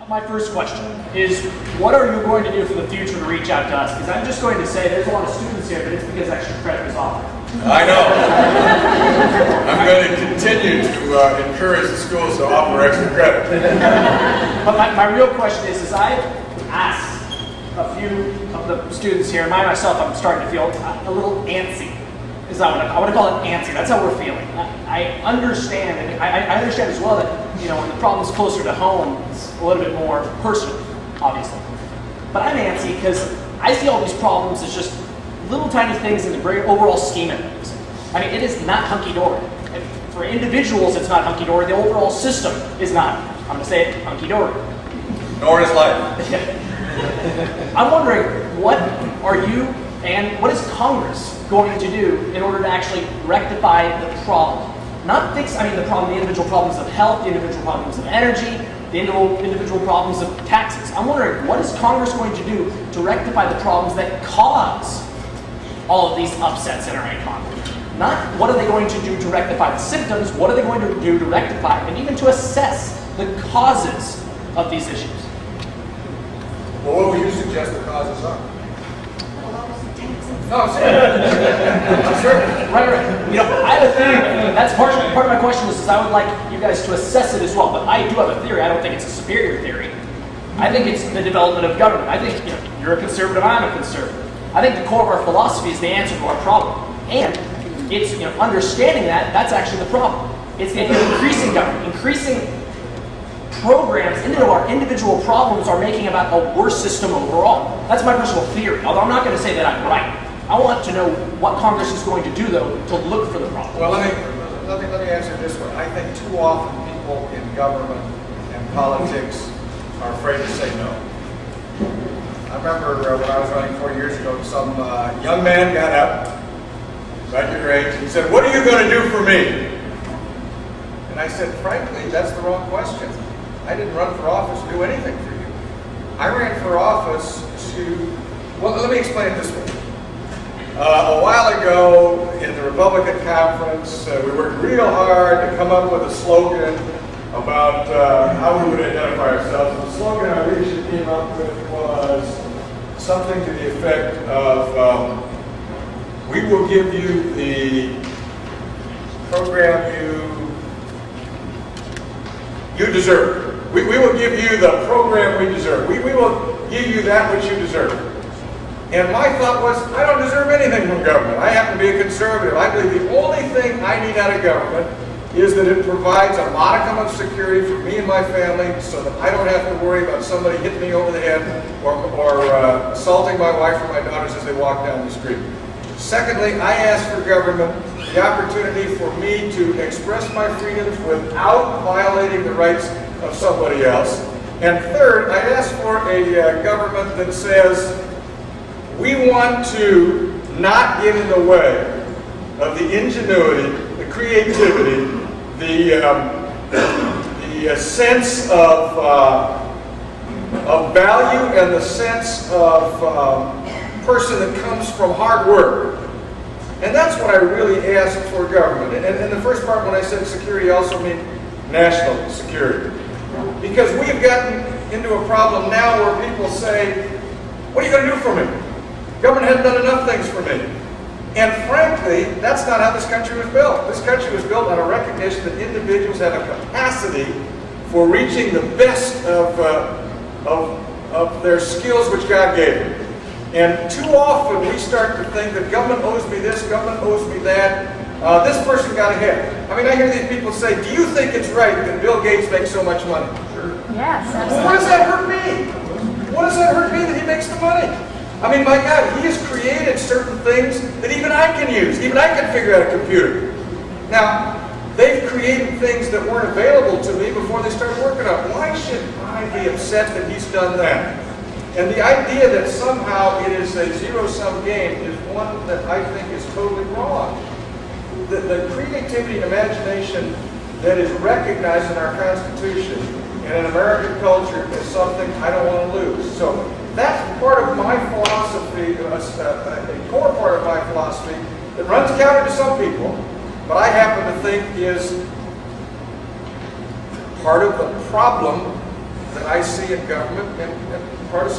my first question is, what are you going to do for the future to reach out to us? Because I'm just going to say there's a lot of students here, but it's because extra credit was offered. I know. I'm going to continue to encourage the schools to offer extra credit. But my real question is I've asked a few of the students here, and myself, I'm starting to feel a little antsy. Is that what I want to call it? Antsy. That's how we're feeling. I understand, and I understand as well that, when the problem's closer to home, it's a little bit more personal, obviously. But I'm antsy because I see all these problems as just little tiny things in the great overall scheme of things. I mean, it is not hunky-dory. For individuals, it's not hunky-dory. The overall system is not, I'm going to say it, hunky-dory. Nor is life. I'm wondering, what are you and what is Congress going to do in order to actually rectify the problem? Not fix, the problem, the individual problems of health, the individual problems of energy, the individual problems of taxes. I'm wondering, what is Congress going to do to rectify the problems that cause all of these upsets in our economy? Not what are they going to do to rectify the symptoms, what are they going to do to rectify and even to assess the causes of these issues? Well, what would you suggest the causes are? No, I'm sure. Right. I have a theory. That's part of my question is I would like you guys to assess it as well. But I do have a theory. I don't think it's a superior theory. I think it's the development of government. I think you're a conservative. I'm a conservative. I think the core of our philosophy is the answer to our problem, and it's understanding that's actually the problem. It's the idea of increasing government, increasing programs into our individual problems are making about a worse system overall. That's my personal theory. Although I'm not going to say that I'm right. I want to know what Congress is going to do, though, to look for the problem. Well, let me answer this one. I think too often people in government and politics are afraid to say no. I remember when I was running 4 years ago, some young man got up, about your age, and said, "What are you going to do for me?" And I said, frankly, that's the wrong question. I didn't run for office to do anything for you. I ran for office well, let me explain it this way. A while ago, in the Republican conference, we worked real hard to come up with a slogan about how we would identify ourselves. And the slogan our leadership came up with was something to the effect of, we will give you the program you deserve. We will give you the program we deserve. We will give you that which you deserve. And my thought was, I don't deserve anything from government. I happen to be a conservative. I believe the only thing I need out of government is that it provides a modicum of security for me and my family so that I don't have to worry about somebody hitting me over the head or assaulting my wife or my daughters as they walk down the street. Secondly, I ask for government the opportunity for me to express my freedoms without violating the rights of somebody else. And third, I ask for a government that says, we want to not get in the way of the ingenuity, the creativity, the sense of value and the sense of person that comes from hard work. And that's what I really ask for government. And the first part when I said security also means national security. Because we have gotten into a problem now where people say, what are you going to do for me? Government hasn't done enough things for me. And frankly, that's not how this country was built. This country was built on a recognition that individuals have a capacity for reaching the best of their skills which God gave them. And too often we start to think that government owes me this, government owes me that, this person got ahead. I mean, I hear these people say, do you think it's right that Bill Gates makes so much money? Sure. Yes, absolutely. What does that hurt me? What does that hurt me that he makes the money? I mean, my God, he has created certain things that even I can use. Even I can figure out a computer. Now, they've created things that weren't available to me before they started working on it. Why should I be upset that he's done that? And the idea that somehow it is a zero-sum game is one that I think is totally wrong. The creativity and imagination that is recognized in our Constitution and in American culture is something I don't want to lose. So that's part of my philosophy, a core part of my philosophy that runs counter to some people, but I happen to think is part of the problem that I see in government and part of society.